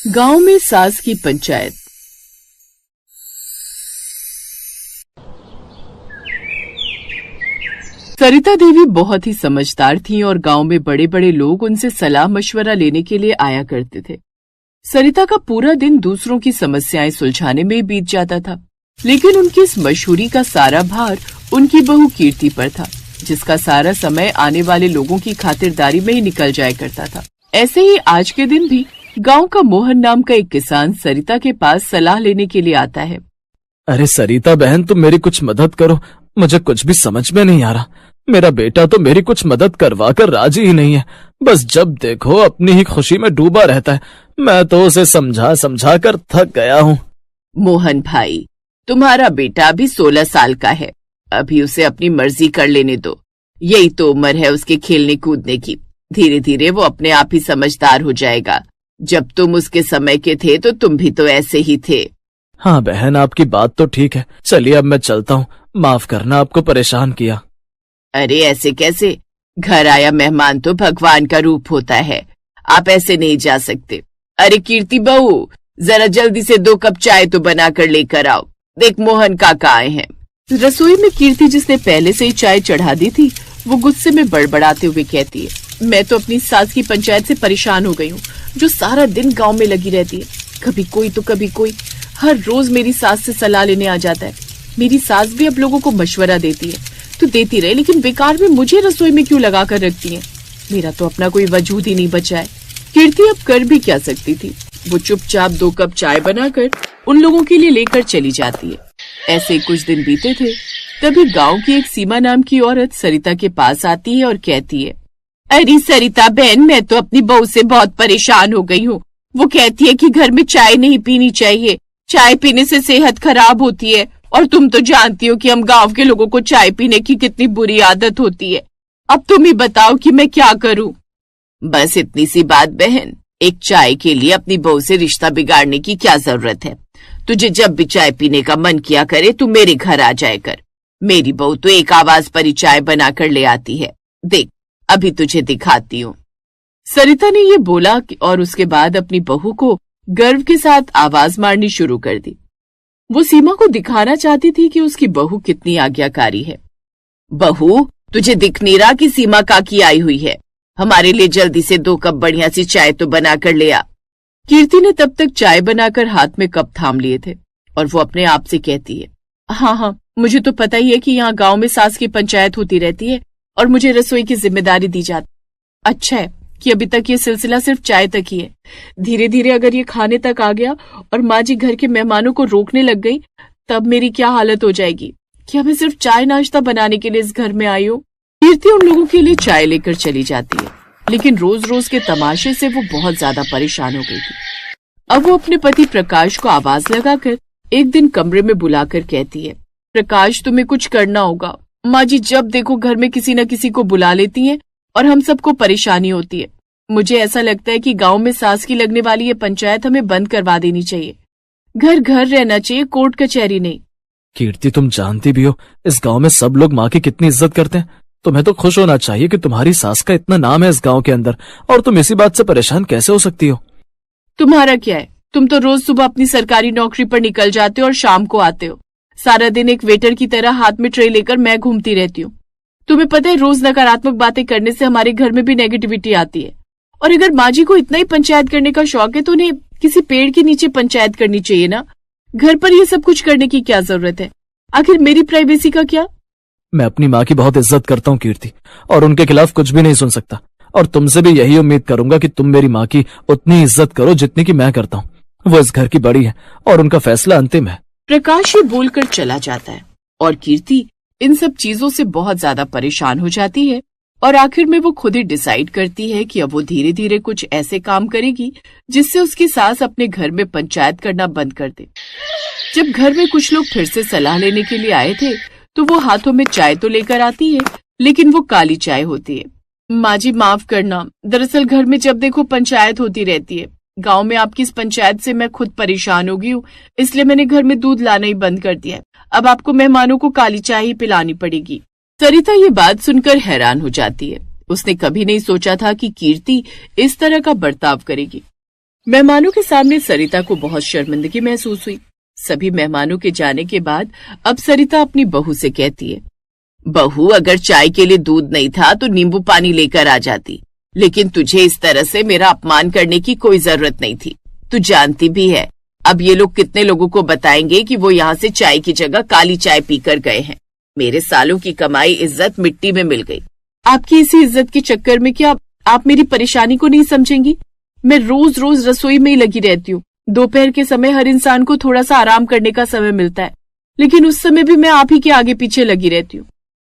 गांव में सास की पंचायत। सरिता देवी बहुत ही समझदार थीं और गांव में बड़े बड़े लोग उनसे सलाह मशवरा लेने के लिए आया करते थे। सरिता का पूरा दिन दूसरों की समस्याएं सुलझाने में बीत जाता था, लेकिन उनकी इस मशहूरी का सारा भार उनकी बहू कीर्ति पर था, जिसका सारा समय आने वाले लोगों की खातिरदारी में ही निकल जाया करता था। ऐसे ही आज के दिन भी गांव का मोहन नाम का एक किसान सरिता के पास सलाह लेने के लिए आता है। अरे सरिता बहन, तुम मेरी कुछ मदद करो, मुझे कुछ भी समझ में नहीं आ रहा। मेरा बेटा तो मेरी कुछ मदद करवा कर राजी ही नहीं है, बस जब देखो अपनी ही खुशी में डूबा रहता है। मैं तो उसे समझा समझा कर थक गया हूँ। मोहन भाई, तुम्हारा बेटा अभी 16 साल का है, अभी उसे अपनी मर्जी कर लेने दो। यही तो उम्र है उसके खेलने कूदने की। धीरे धीरे वो अपने आप ही समझदार हो जाएगा। जब तुम उसके समय के थे तो तुम भी तो ऐसे ही थे। हाँ बहन, आपकी बात तो ठीक है। चलिए अब मैं चलता हूँ, माफ करना आपको परेशान किया। अरे ऐसे कैसे? घर आया मेहमान तो भगवान का रूप होता है, आप ऐसे नहीं जा सकते। अरे कीर्ति बहू, जरा जल्दी से 2 कप चाय तो बना कर लेकर आओ। देख मोहन काका आए हैं। रसोई में कीर्ति, जिसने पहले से ही चाय चढ़ा दी थी, वो गुस्से में बड़बड़ाते हुए कहती है, मैं तो अपनी सास की पंचायत से परेशान हो गई हूँ, जो सारा दिन गांव में लगी रहती है। कभी कोई तो कभी कोई, हर रोज मेरी सास से सलाह लेने आ जाता है। मेरी सास भी अब लोगों को मशवरा देती है तो देती रहे, लेकिन बेकार में मुझे रसोई में क्यों लगा कर रखती है? मेरा तो अपना कोई वजूद ही नहीं बचा है। कीर्ति अब कर भी क्या सकती थी? वो चुपचाप 2 कप चाय बनाकर उन लोगों के लिए लेकर चली जाती है। ऐसे कुछ दिन बीते थे, तभी गांव की एक सीमा नाम की औरत सरिता के पास आती है और कहती है, अरे सरिता बहन, मैं तो अपनी बहू से बहुत परेशान हो गई हूँ। वो कहती है कि घर में चाय नहीं पीनी चाहिए, चाय पीने से सेहत खराब होती है, और तुम तो जानती हो कि हम गांव के लोगों को चाय पीने की कितनी बुरी आदत होती है। अब तुम ही बताओ कि मैं क्या करूं? बस इतनी सी बात बहन, एक चाय के लिए अपनी बहू से रिश्ता बिगाड़ने की क्या जरूरत है? तुझे जब भी चाय पीने का मन किया करे तू मेरे घर आ जाए कर। मेरी बहू तो एक आवाज पर ही चाय बना कर ले आती है। देख, अभी तुझे दिखाती हूँ। सरिता ने ये बोला और उसके बाद अपनी बहू को गर्व के साथ आवाज मारनी शुरू कर दी। वो सीमा को दिखाना चाहती थी कि उसकी बहू कितनी आज्ञाकारी है। बहू, तुझे दिख नहीं रहा कि सीमा काकी आई हुई है? हमारे लिए जल्दी से 2 कप बढ़िया सी चाय तो बना कर ले आ। कीर्ति ने तब तक चाय बनाकर हाथ में कप थाम लिए थे और वो अपने आप से कहती है, हाँ, मुझे तो पता ही है कि यहाँ गांव में सास की पंचायत होती रहती है और मुझे रसोई की जिम्मेदारी दी जाती। अच्छा है कि अभी तक ये सिलसिला सिर्फ चाय तक ही है। धीरे धीरे अगर ये खाने तक आ गया और माँ जी घर के मेहमानों को रोकने लग गई, तब मेरी क्या हालत हो जाएगी कि मैं सिर्फ चाय नाश्ता बनाने के लिए इस घर में आई हूँ। कीर्ति उन लोगों के लिए चाय लेकर चली जाती है, लेकिन रोज रोज के तमाशे से वो बहुत ज्यादा परेशान हो गई थी। अब वो अपने पति प्रकाश को आवाज लगाकर एक दिन कमरे में बुलाकर कहती है, प्रकाश, तुम्हें कुछ करना होगा। माँ जी जब देखो घर में किसी न किसी को बुला लेती हैं और हम सबको परेशानी होती है। मुझे ऐसा लगता है कि गांव में सास की लगने वाली ये पंचायत हमें बंद करवा देनी चाहिए। घर घर रहना चाहिए, कोर्ट कचहरी नहीं। कीर्ति, तुम जानती भी हो इस गांव में सब लोग माँ की कितनी इज्जत करते हैं। तुम्हें तो खुश होना चाहिए कि तुम्हारी सास का इतना नाम है इस गांव के अंदर, और तुम इसी बात से परेशान कैसे हो सकती हो? तुम्हारा क्या है? तुम तो रोज सुबह अपनी सरकारी नौकरी पर निकल जाते हो और शाम को आते हो। सारा दिन एक वेटर की तरह हाथ में ट्रे लेकर मैं घूमती रहती हूँ। तुम्हें पता है, रोज नकारात्मक बातें करने से हमारे घर में भी नेगेटिविटी आती है। और अगर माँ जी को इतना ही पंचायत करने का शौक है तो उन्हें किसी पेड़ के नीचे पंचायत करनी चाहिए ना। घर पर ये सब कुछ करने की क्या जरूरत है? आखिर मेरी प्राइवेसी का क्या? मैं अपनी माँ की बहुत इज्जत करता हूँ कीर्ति, और उनके खिलाफ कुछ भी नहीं सुन सकता। और तुमसे भी यही उम्मीद करूंगा कि तुम मेरी माँ की उतनी इज्जत करो जितनी की मैं करता हूँ। वो इस घर की बड़ी है और उनका फैसला अंतिम है। प्रकाश ये बोलकर चला जाता है और कीर्ति इन सब चीजों से बहुत ज्यादा परेशान हो जाती है और आखिर में वो खुद ही डिसाइड करती है कि अब वो धीरे धीरे कुछ ऐसे काम करेगी जिससे उसकी सास अपने घर में पंचायत करना बंद कर दे। जब घर में कुछ लोग फिर से सलाह लेने के लिए आए थे तो वो हाथों में चाय तो लेकर आती है, लेकिन वो काली चाय होती है। माँ जी माफ करना, दरअसल घर में जब देखो पंचायत होती रहती है। गांव में आपकी इस पंचायत से मैं खुद परेशान हो गई हूँ, इसलिए मैंने घर में दूध लाना ही बंद कर दिया है। अब आपको मेहमानों को काली चाय ही पिलानी पड़ेगी। सरिता ये बात सुनकर हैरान हो जाती है। उसने कभी नहीं सोचा था कि कीर्ति इस तरह का बर्ताव करेगी। मेहमानों के सामने सरिता को बहुत शर्मिंदगी महसूस हुई। सभी मेहमानों के जाने के बाद अब सरिता अपनी बहू से कहती है, बहू, अगर चाय के लिए दूध नहीं था तो नींबू पानी लेकर आ जाती, लेकिन तुझे इस तरह से मेरा अपमान करने की कोई जरूरत नहीं थी। तू जानती भी है अब ये लोग कितने लोगों को बताएंगे कि वो यहाँ से चाय की जगह काली चाय पीकर गए हैं। मेरे सालों की कमाई इज्जत मिट्टी में मिल गई। आपकी इसी इज्जत के चक्कर में क्या आप मेरी परेशानी को नहीं समझेंगी? मैं रोज रोज रसोई में ही लगी रहती हूँ। दोपहर के समय हर इंसान को थोड़ा सा आराम करने का समय मिलता है, लेकिन उस समय भी मैं आप ही के आगे पीछे लगी रहती हूँ।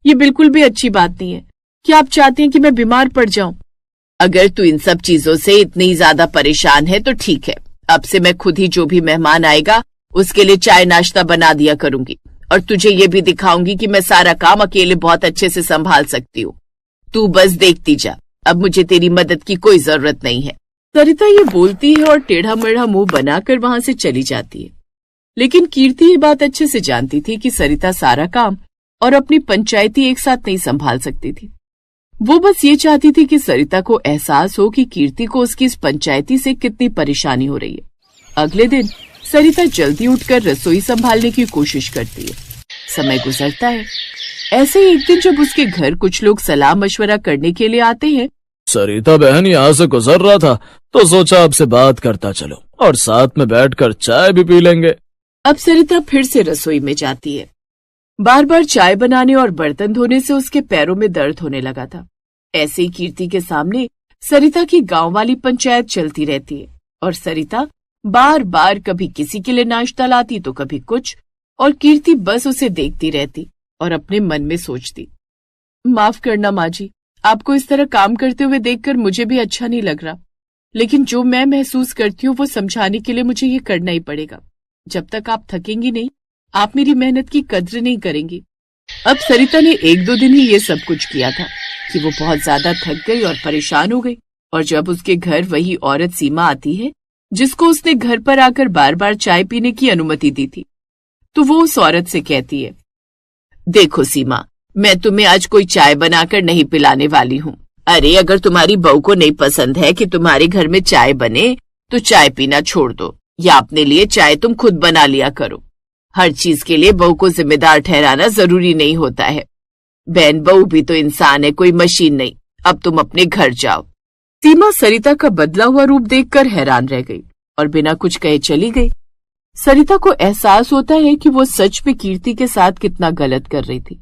ये बिल्कुल भी अच्छी बात नहीं है। क्या आप चाहते हैं कि मैं बीमार पड़ जाऊं? अगर तू इन सब चीजों से इतनी ज्यादा परेशान है तो ठीक है, अब से मैं खुद ही जो भी मेहमान आएगा उसके लिए चाय नाश्ता बना दिया करूंगी, और तुझे ये भी दिखाऊंगी कि मैं सारा काम अकेले बहुत अच्छे से संभाल सकती हूँ। तू बस देखती जा, अब मुझे तेरी मदद की कोई जरूरत नहीं है। सरिता ये बोलती है और टेढ़ा मेढ़ा मुंह बनाकर वहां से चली जाती है। लेकिन कीर्ति ये बात अच्छे से जानती थी कि सरिता सारा काम और अपनी पंचायती एक साथ नहीं संभाल सकती थी। वो बस ये चाहती थी कि सरिता को एहसास हो कि कीर्ति को उसकी इस पंचायती से कितनी परेशानी हो रही है। अगले दिन सरिता जल्दी उठकर रसोई संभालने की कोशिश करती है। समय गुजरता है। ऐसे ही एक दिन जब उसके घर कुछ लोग सलाह मशवरा करने के लिए आते हैं। सरिता बहन यहाँ से गुजर रहा था तो सोचा आपसे बात करता चलो और साथ में बैठकर चाय भी पी लेंगे। अब सरिता फिर से रसोई में जाती है। बार बार चाय बनाने और बर्तन धोने से उसके पैरों में दर्द होने लगा था। ऐसे ही कीर्ति के सामने सरिता की गांव वाली पंचायत चलती रहती है और सरिता बार बार कभी किसी के लिए नाश्ता लाती तो कभी कुछ, और कीर्ति बस उसे देखती रहती और अपने मन में सोचती, माफ करना माँ जी, आपको इस तरह काम करते हुए देखकर मुझे भी अच्छा नहीं लग रहा, लेकिन जो मैं महसूस करती हूँ वो समझाने के लिए मुझे ये करना ही पड़ेगा। जब तक आप थकेंगी नहीं, आप मेरी मेहनत की कद्र नहीं करेंगी। अब सरिता ने एक दो दिन ही ये सब कुछ किया था कि वो बहुत ज्यादा थक गई और परेशान हो गई। और जब उसके घर वही औरत सीमा आती है जिसको उसने घर पर आकर बार बार चाय पीने की अनुमति दी थी, तो वो उस औरत से कहती है, देखो सीमा, मैं तुम्हें आज कोई चाय बनाकर नहीं पिलाने वाली हूँ। अरे अगर तुम्हारी बहू को नहीं पसंद है कि तुम्हारे घर में चाय बने तो चाय पीना छोड़ दो, या अपने लिए चाय तुम खुद बना लिया करो। हर चीज के लिए बहू को जिम्मेदार ठहराना जरूरी नहीं होता है। बहन, बहू भी तो इंसान है, कोई मशीन नहीं। अब तुम अपने घर जाओ। सीमा सरिता का बदला हुआ रूप देखकर हैरान रह गई और बिना कुछ कहे चली गई। सरिता को एहसास होता है कि वो सच में कीर्ति के साथ कितना गलत कर रही थी।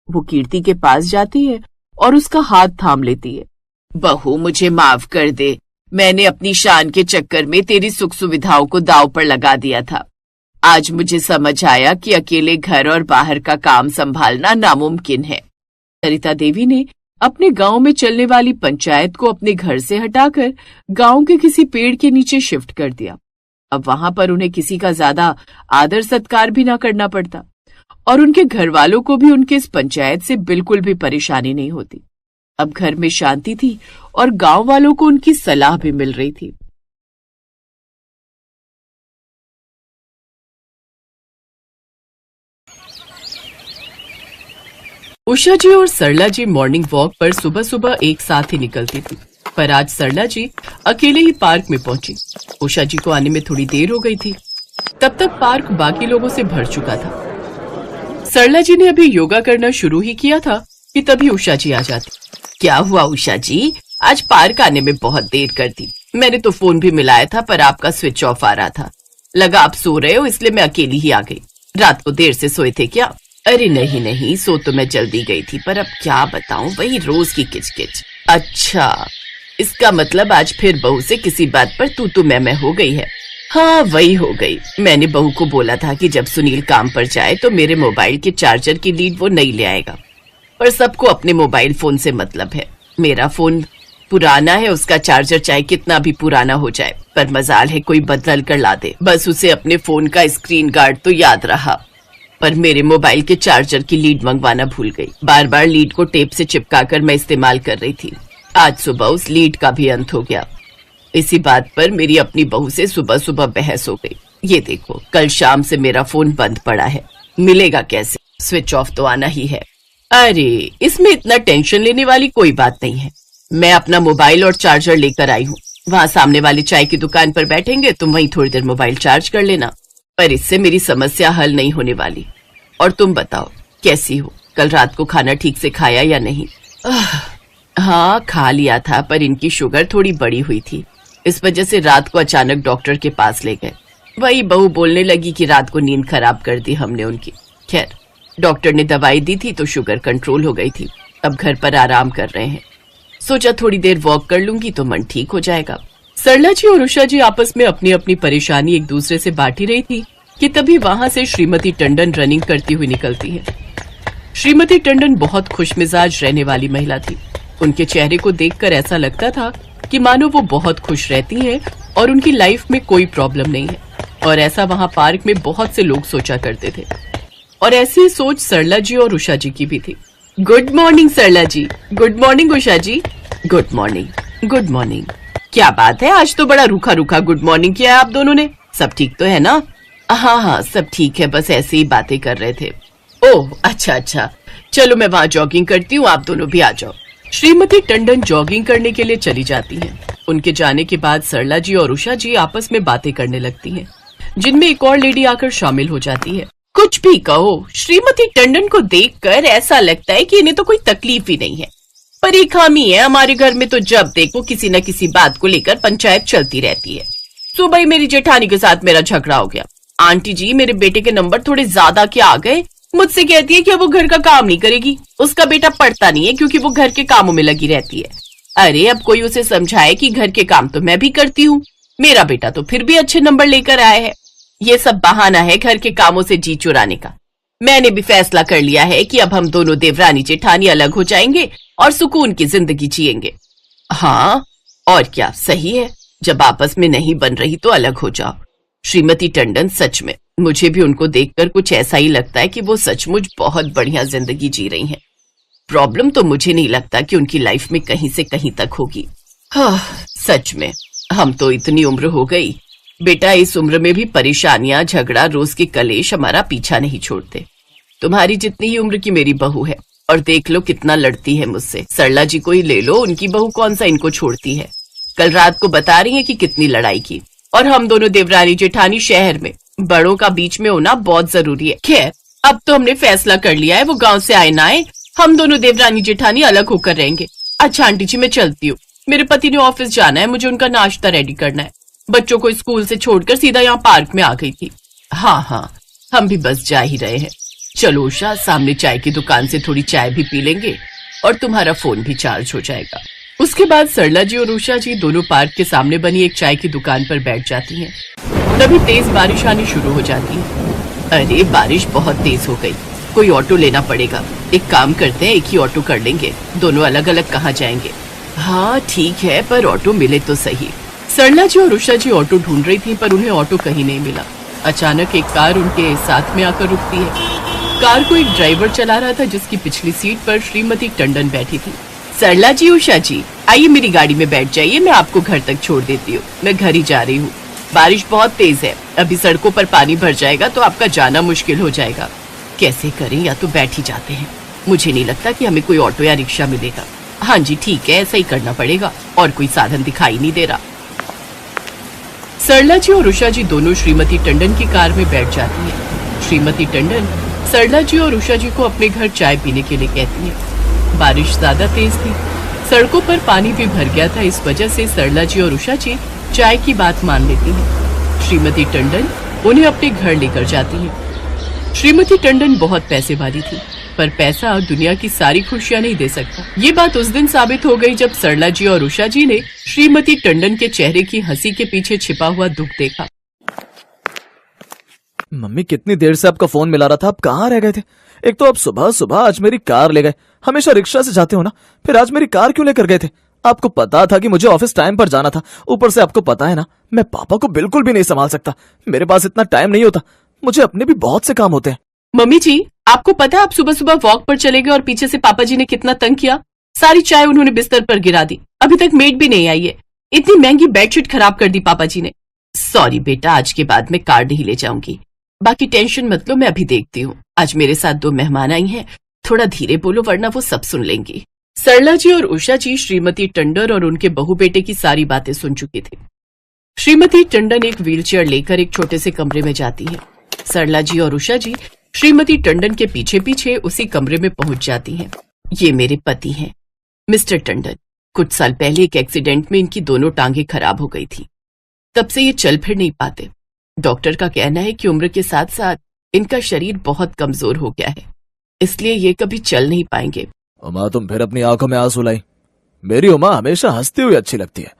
वो कीर्ति के पास जाती है और उसका हाथ थाम लेती है। बहू, मुझे माफ कर दे, मैंने अपनी शान के चक्कर में तेरी सुख सुविधाओं को दांव पर लगा दिया था। आज मुझे समझ आया कि अकेले घर और बाहर का काम संभालना नामुमकिन है। सरिता देवी ने अपने गांव में चलने वाली पंचायत को अपने घर से हटाकर गांव के किसी पेड़ के नीचे शिफ्ट कर दिया। अब वहां पर उन्हें किसी का ज्यादा आदर सत्कार भी ना करना पड़ता और उनके घर वालों को भी उनके इस पंचायत से बिल्कुल भी परेशानी नहीं होती। अब घर में शांति थी और गांव वालों को उनकी सलाह भी मिल रही थी। उषा जी और सरला जी मॉर्निंग वॉक पर सुबह सुबह एक साथ ही निकलती थी, पर आज सरला जी अकेले ही पार्क में पहुंची। उषा जी को आने में थोड़ी देर हो गई थी। तब तक पार्क बाकी लोगों से भर चुका था। सरला जी ने अभी योगा करना शुरू ही किया था कि तभी उषा जी आ जाती। क्या हुआ उषा जी, आज पार्क आने में बहुत देर कर दी। मैंने तो फोन भी मिलाया था पर आपका स्विच ऑफ आ रहा था। लगा आप सो रहे हो इसलिए मैं अकेली ही आ गई। रात को देर से सोए थे क्या? अरे नहीं नहीं, सो तो मैं जल्दी गई थी, पर अब क्या बताऊं, वही रोज की किचकिच। अच्छा, इसका मतलब आज फिर बहू से किसी बात पर तू मैं हो गई है। हाँ वही हो गई। मैंने बहू को बोला था कि जब सुनील काम पर जाए तो मेरे मोबाइल के चार्जर की लीड वो नहीं ले आएगा, पर सबको अपने मोबाइल फोन से मतलब है। मेरा फोन पुराना है, उसका चार्जर चाहे कितना भी पुराना हो जाए, पर मजाल है कोई बदल कर ला दे। बस उसे अपने फोन का स्क्रीन गार्ड तो याद रहा, पर मेरे मोबाइल के चार्जर की लीड मंगवाना भूल गई। बार बार लीड को टेप से चिपकाकर मैं इस्तेमाल कर रही थी। आज सुबह उस लीड का भी अंत हो गया। इसी बात पर मेरी अपनी बहू से सुबह सुबह बहस हो गई। ये देखो, कल शाम से मेरा फोन बंद पड़ा है, मिलेगा कैसे? स्विच ऑफ तो आना ही है। अरे इसमें इतना टेंशन लेने वाली कोई बात नहीं है। मैं अपना मोबाइल और चार्जर लेकर आई हूँ, वहां सामने वाली चाय की दुकान पर बैठेंगे, तुम वहीं थोड़ी देर मोबाइल चार्ज कर लेना। पर इससे मेरी समस्या हल नहीं होने वाली। और तुम बताओ कैसी हो? कल रात को खाना ठीक से खाया या नहीं? हाँ, खा लिया था, पर इनकी शुगर थोड़ी बढ़ी हुई थी, इस वजह से रात को अचानक डॉक्टर के पास ले गए। वही बहू बोलने लगी कि रात को नींद खराब कर दी हमने उनकी। खैर, डॉक्टर ने दवाई दी थी तो शुगर कंट्रोल हो गई थी। अब घर पर आराम कर रहे हैं। सोचा थोड़ी देर वॉक कर लूंगी तो मन ठीक हो जाएगा। सरला जी और उषा जी आपस में अपनी अपनी परेशानी एक दूसरे से बांट ही रही थी कि तभी वहां से श्रीमती टंडन रनिंग करती हुई निकलती है। श्रीमती टंडन बहुत खुशमिजाज रहने वाली महिला थी। उनके चेहरे को देखकर ऐसा लगता था कि मानो वो बहुत खुश रहती हैं और उनकी लाइफ में कोई प्रॉब्लम नहीं है। और ऐसा वहां पार्क में बहुत से लोग सोचा करते थे। और ऐसी ही सोच सरला जी और उषा जी की भी थी। Good morning Sarla ji. Good morning Usha ji. Good morning. Good morning. क्या बात है, आज तो बड़ा रूखा रूखा गुड मॉर्निंग किया है आप दोनों ने। सब ठीक तो है ना? हाँ, सब ठीक है, बस ऐसे ही बातें कर रहे थे। ओह, अच्छा, चलो मैं वहां जॉगिंग करती हूँ, आप दोनों भी आ जाओ। श्रीमती टंडन जॉगिंग करने के लिए चली जाती हैं। उनके जाने के बाद सरला जी और उषा जी आपस में बातें करने लगती हैं, जिनमें एक और लेडी आकर शामिल हो जाती है। कुछ भी कहो, श्रीमती टंडन को देखकर ऐसा लगता है कि इन्हें तो कोई तकलीफ ही नहीं है। पर एक खामी है हमारे घर में, तो जब देखो किसी न किसी बात को लेकर पंचायत चलती रहती है। सुबह ही मेरी जेठानी के साथ मेरा झगड़ा हो गया। आंटी जी, मेरे बेटे के नंबर थोड़े ज्यादा क्या आ गए। मुझसे कहती है कि वो घर का काम नहीं करेगी। उसका बेटा पढ़ता नहीं है क्योंकि वो घर के कामों में लगी रहती है। अरे अब कोई उसे समझाए कि घर के काम तो मैं भी करती हूँ। मेरा बेटा तो फिर भी अच्छे नंबर लेकर आया है। ये सब बहाना है घर के कामों से जी चुराने का। मैंने भी फैसला कर लिया है कि अब हम दोनों देवरानी जेठानी अलग हो जाएंगे और सुकून की जिंदगी जिएंगे। हाँ, और क्या, सही है। जब आपस में नहीं बन रही तो अलग हो जाओ। श्रीमती टंडन, सच में मुझे भी उनको देखकर कुछ ऐसा ही लगता है कि वो सचमुच बहुत बढ़िया जिंदगी जी रही हैं। प्रॉब्लम तो मुझे नहीं लगता कि उनकी लाइफ में कहीं से कहीं तक होगी। हाँ, सच में हम तो इतनी उम्र हो गई। बेटा, इस उम्र में भी परेशानियां, झगड़ा, रोज के कलेश हमारा पीछा नहीं छोड़ते। तुम्हारी जितनी ही उम्र की मेरी बहू है, और देख लो कितना लड़ती है मुझसे। सरला जी को ही ले लो, उनकी बहू कौन सा इनको छोड़ती है। कल रात को बता रही है कि कितनी लड़ाई की। और हम दोनों देवरानी जेठानी शहर में, बड़ों का बीच में होना बहुत जरूरी है। खैर, अब तो हमने फैसला कर लिया है, वो गांव से आए ना आए, हम दोनों देवरानी जेठानी अलग होकर रहेंगे। अच्छा आंटी जी, मैं चलती हूँ। मेरे पति ने ऑफिस जाना है, मुझे उनका नाश्ता रेडी करना है। बच्चों को स्कूल से छोड़कर सीधा यहाँ पार्क में आ गई थी। हाँ, हम भी बस जा ही रहे हैं। चलो उषा, सामने चाय की दुकान से थोड़ी चाय भी पी लेंगे और तुम्हारा फोन भी चार्ज हो जाएगा। उसके बाद सरला जी और उषा जी दोनों पार्क के सामने बनी एक चाय की दुकान पर बैठ जाती हैं। तभी तेज बारिश आनी शुरू हो जाती है। अरे बारिश बहुत तेज हो गई, कोई ऑटो लेना पड़ेगा। एक काम करते हैं, एक ही ऑटो कर लेंगे, दोनों अलग अलग कहाँ जाएंगे। हाँ ठीक है, पर ऑटो मिले तो सही। सरला जी और उषा जी ऑटो ढूंढ रही थी, पर उन्हें ऑटो कहीं नहीं मिला। अचानक एक कार उनके साथ में आकर रुकती है। कार को एक ड्राइवर चला रहा था, जिसकी पिछली सीट पर श्रीमती टंडन बैठी थी। सरला जी, उषा जी, आइए मेरी गाड़ी में बैठ जाइए, मैं आपको घर तक छोड़ देती हूँ। मैं घर ही जा रही हूँ। बारिश बहुत तेज है, अभी सड़कों पर पानी भर जाएगा तो आपका जाना मुश्किल हो जाएगा। कैसे करें, या तो बैठ ही जाते हैं। मुझे नहीं लगता कि हमें कोई ऑटो या रिक्शा मिलेगा। हाँ जी ठीक है, ऐसा ही करना पड़ेगा, और कोई साधन दिखाई नहीं दे रहा। सरला जी और उषा जी दोनों श्रीमती टंडन की कार में बैठ जाती हैं। श्रीमती टंडन सरला जी और उषा जी को अपने घर चाय पीने के लिए कहती हैं। बारिश ज्यादा तेज थी, सड़कों पर पानी भी भर गया था, इस वजह से सरला जी और उषा जी चाय की बात मान लेती हैं। श्रीमती टंडन उन्हें अपने घर लेकर जाती हैं। श्रीमती टंडन बहुत पैसे वाली थी, पर पैसा दुनिया की सारी खुशियां नहीं दे सकता। ये बात उस दिन साबित हो गई जब सरला जी और उषा जी ने श्रीमती टंडन के चेहरे की हंसी के पीछे छिपा हुआ दुख देखा। मम्मी, कितनी देर से आपका फोन मिला रहा था, आप कहाँ रह गए थे? एक तो आप सुबह सुबह आज मेरी कार ले गए, हमेशा रिक्शा से जाते हो ना, फिर आज मेरी कार क्यों लेकर गए थे? आपको पता था कि मुझे ऑफिस टाइम पर जाना था, ऊपर से आपको पता है ना मैं पापा को बिल्कुल भी नहीं संभाल सकता, मेरे पास इतना टाइम नहीं होता, मुझे अपने भी बहुत से काम होते हैं। मम्मी जी, आपको पता है आप सुबह सुबह वॉक पर चले गए और पीछे से पापा जी ने कितना तंग किया। सारी चाय उन्होंने बिस्तर पर गिरा दी, अभी तक मेड भी नहीं आई है। इतनी महंगी बेडशीट खराब कर दी पापा जी ने। सॉरी बेटा, आज के बाद मैं कार नहीं ले जाऊंगी। बाकी टेंशन मत लो, मैं अभी देखती हूँ। आज मेरे साथ 2 मेहमान आई हैं, थोड़ा धीरे बोलो वरना वो सब सुन लेंगी। सरला जी और उषा जी श्रीमती टंडन और उनके बहू बेटे की सारी बातें सुन चुकी थी। श्रीमती टंडन एक व्हीलचेयर लेकर एक छोटे से कमरे में जाती हैं। सरला जी और उषा जी श्रीमती टंडन के पीछे पीछे उसी कमरे में पहुंच जाती हैं। ये मेरे पति हैं, मिस्टर टंडन। कुछ साल पहले एक एक्सीडेंट में इनकी दोनों टांगें खराब हो गई थी। तब से ये चल फिर नहीं पाते। डॉक्टर का कहना है कि उम्र के साथ साथ इनका शरीर बहुत कमजोर हो गया है, इसलिए ये कभी चल नहीं पाएंगे। उमा, तुम फिर अपनी आंखों में आंसू लाई। मेरी उमा हमेशा हंसती हुई अच्छी लगती है।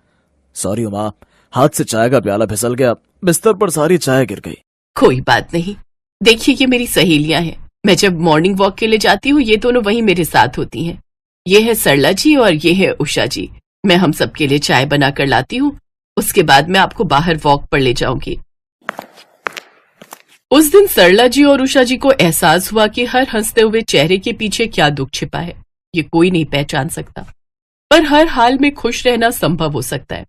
सॉरी उमा, हाथ से चाय का प्याला फिसल गया, बिस्तर पर सारी चाय गिर गई। कोई बात नहीं। देखिए, ये मेरी सहेलियां हैं। मैं जब मॉर्निंग वॉक के लिए जाती हूँ ये दोनों वहीं मेरे साथ होती हैं। ये है सरला जी और ये है उषा जी। मैं हम सबके लिए चाय बनाकर लाती हूँ, उसके बाद मैं आपको बाहर वॉक पर ले जाऊंगी। उस दिन सरला जी और उषा जी को एहसास हुआ कि हर हंसते हुए चेहरे के पीछे क्या दुख छिपा है ये कोई नहीं पहचान सकता, पर हर हाल में खुश रहना संभव हो सकता है।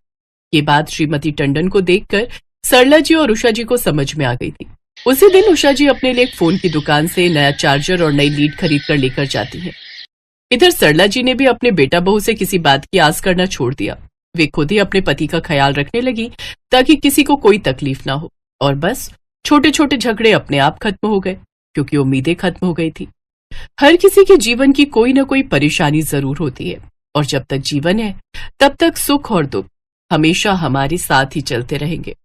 ये बात श्रीमती टंडन को देखकर सरला जी और उषा जी को समझ में आ गई थी। उसी दिन उषा जी अपने लिए एक फोन की दुकान से नया चार्जर और नई लीड खरीद कर लेकर जाती हैं। इधर सरला जी ने भी अपने बेटा बहू से किसी बात की आस करना छोड़ दिया। वे खुद ही अपने पति का ख्याल रखने लगी ताकि किसी को कोई तकलीफ ना हो, और बस छोटे छोटे झगड़े अपने आप खत्म हो गए क्योंकि उम्मीदें खत्म हो गई थी। हर किसी के जीवन की कोई ना कोई परेशानी जरूर होती है, और जब तक जीवन है तब तक सुख और दुख हमेशा हमारे साथ ही चलते रहेंगे।